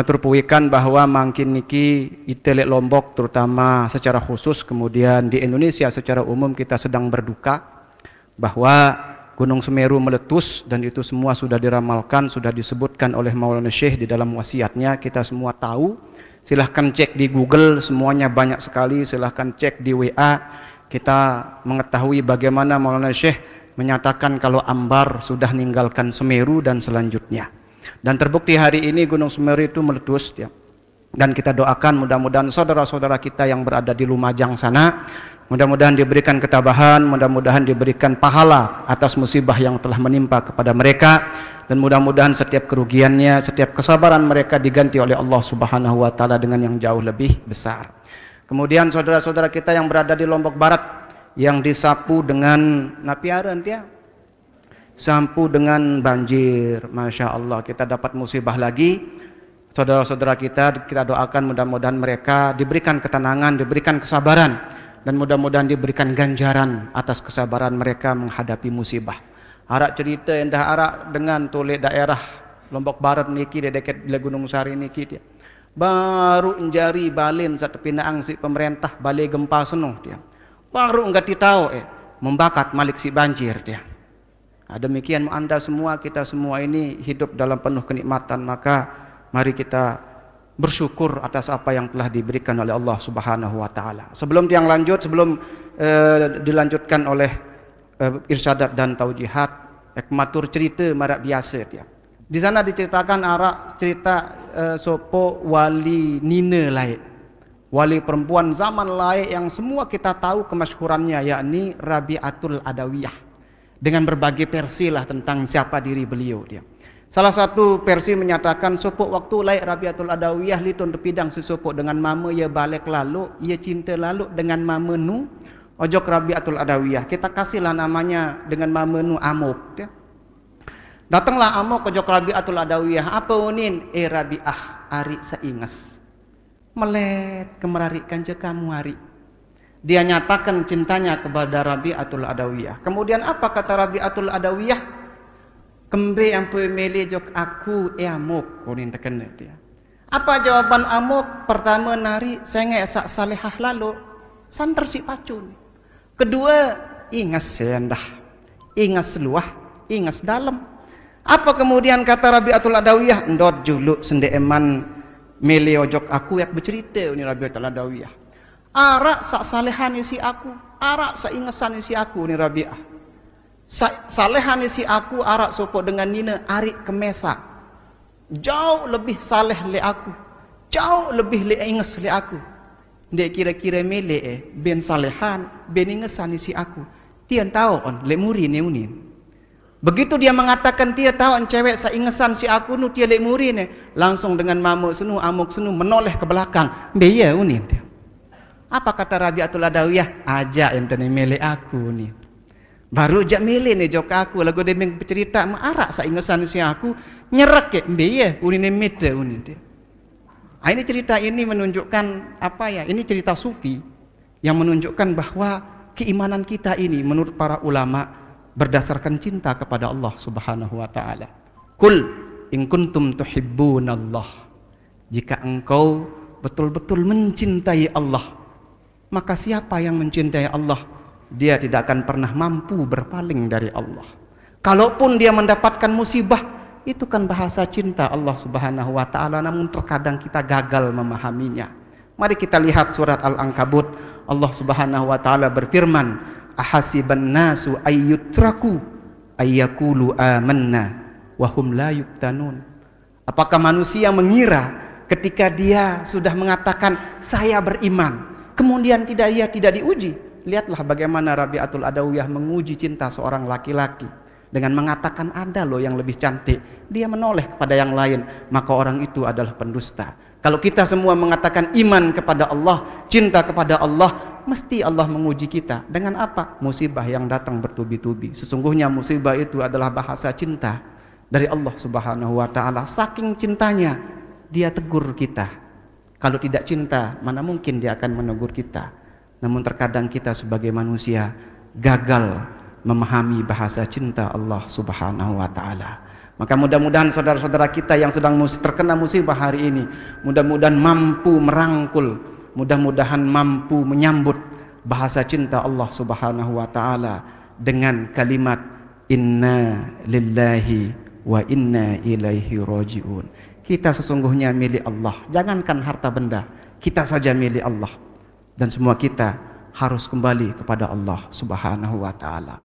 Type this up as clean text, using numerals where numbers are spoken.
matur puikan bahwa mangkin niki itelek Lombok terutama secara khusus, kemudian di Indonesia secara umum kita sedang berduka bahwa Gunung Semeru meletus, dan itu semua sudah diramalkan, sudah disebutkan oleh Maulana Syekh di dalam wasiatnya. Kita semua tahu, silahkan cek di Google, semuanya banyak sekali, silahkan cek di WA. Kita mengetahui bagaimana Maulana Syekh menyatakan kalau Ambar sudah meninggalkan Semeru dan selanjutnya. Dan terbukti hari ini Gunung Semeru itu meletus ya. Dan kita doakan mudah-mudahan saudara-saudara kita yang berada di Lumajang sana, mudah-mudahan diberikan ketabahan, mudah-mudahan diberikan pahala atas musibah yang telah menimpa kepada mereka, dan mudah-mudahan setiap kerugiannya, setiap kesabaran mereka diganti oleh Allah Subhanahu wa taala dengan yang jauh lebih besar. Kemudian saudara-saudara kita yang berada di Lombok Barat yang disapu dengan napiaran dia, sampu dengan banjir, Masya Allah, kita dapat musibah lagi. Saudara-saudara kita doakan mudah-mudahan mereka diberikan ketenangan, diberikan kesabaran, dan mudah-mudahan diberikan ganjaran atas kesabaran mereka menghadapi musibah. Arak cerita endah arak dengan tolek daerah Lombok Barat niki di dekat Gunung Sari niki dia. Baru njari balin satu pinaang si pemerintah balai gempa senuh dia. Baru enggak tahu membakat malik si banjir dia. Demikian Anda semua, kita semua ini hidup dalam penuh kenikmatan, maka mari kita bersyukur atas apa yang telah diberikan oleh Allah Subhanahu wa taala. Sebelum yang lanjut, sebelum dilanjutkan oleh irsyadat dan taujihat, matur cerita marak biasa dia. Di sana diceritakan arak cerita sopo wali nina laik, wali perempuan zaman laik yang semua kita tahu kemasyhurannya, yakni Rabi'atul Adawiyah, dengan berbagai versi lah tentang siapa diri beliau dia. Salah satu versi menyatakan sopok waktu laik Rabi'atul Adawiyah litun terpidang sesopok dengan mama ia balik lalu, ia cinta lalu dengan mama nu ojok Rabi'atul Adawiyah. Kita kasihlah namanya dengan mama nu Amok dia. Datanglah Amok ojok Rabi'atul Adawiyah. Apa unin? Rabi'ah ari saingas. Melet kemerarikan je kamu hari. Dia nyatakan cintanya kepada Rabi'atul Adawiyah. Kemudian apa kata Rabi'atul Adawiyah? Kembe ampe mele jok aku Amok, kunin terkena dia. Apa jawaban Amok? Pertama nari senge sak salehah lalu santer si pacun. Kedua ingas sendah, ingas luah, ingas dalam. Apa kemudian kata Rabi'atul Adawiyah? Ndot juluk sende eman mele ojok aku yak bercerita ini Rabi'atul Adawiyah. Arak sak salehan isi aku, arak sak ingesan isi aku ni Rabi'ah. Salehan isi aku arak sopok dengan nina arik kemesa. Jauh lebih saleh le aku, jauh lebih le inges le aku. Dek kira-kira mele ben salehan, ben ingesan isi aku. Dia tahu on le muri ne unin. Begitu dia mengatakan dia tahu on cewek sak ingesan si aku nu dia le muri ne, langsung dengan mamuk senu, amuk senu menoleh ke belakang. Beya unin dia. Apa kata Rabi'atul Adawiyah? Ajak ente mele aku ni. Baru jak mele ni jok aku lagu dia bercerita maarak sa ingesan si aku nyerak ke biye unine mete unin dia. Ini cerita ini menunjukkan apa ya? Ini cerita sufi yang menunjukkan bahwa keimanan kita ini menurut para ulama berdasarkan cinta kepada Allah Subhanahu wa taala. Qul in kuntum tuhibbunallah. Jika engkau betul-betul mencintai Allah, maka siapa yang mencintai Allah, dia tidak akan pernah mampu berpaling dari Allah. Kalaupun dia mendapatkan musibah, itu kan bahasa cinta Allah Subhanahu wa taala, namun terkadang kita gagal memahaminya. Mari kita lihat surat Al-Ankabut. Allah Subhanahu wa taala berfirman, ahasiban nasu ayyutraku ayyakulu amanna wa hum la yuftanun. Apakah manusia mengira ketika dia sudah mengatakan saya beriman, kemudian dia tidak diuji? Lihatlah bagaimana Rabi'atul Adawiyah menguji cinta seorang laki-laki dengan mengatakan ada loh yang lebih cantik. Dia menoleh kepada yang lain, maka orang itu adalah pendusta. Kalau kita semua mengatakan iman kepada Allah, cinta kepada Allah, mesti Allah menguji kita dengan apa? Musibah yang datang bertubi-tubi. Sesungguhnya musibah itu adalah bahasa cinta dari Allah Subhanahu wa taala. Saking cintanya dia tegur kita. Kalau tidak cinta, mana mungkin dia akan menegur kita. Namun terkadang kita sebagai manusia gagal memahami bahasa cinta Allah Subhanahu wa taala. Maka mudah-mudahan saudara-saudara kita yang sedang terkena musibah hari ini, mudah-mudahan mampu merangkul, mudah-mudahan mampu menyambut bahasa cinta Allah Subhanahu wa taala dengan kalimat inna lillahi wa inna ilaihi rajiun. Kita sesungguhnya milik Allah. Jangankan harta benda, kita saja milik Allah. Dan semua kita harus kembali kepada Allah Subhanahu wa taala.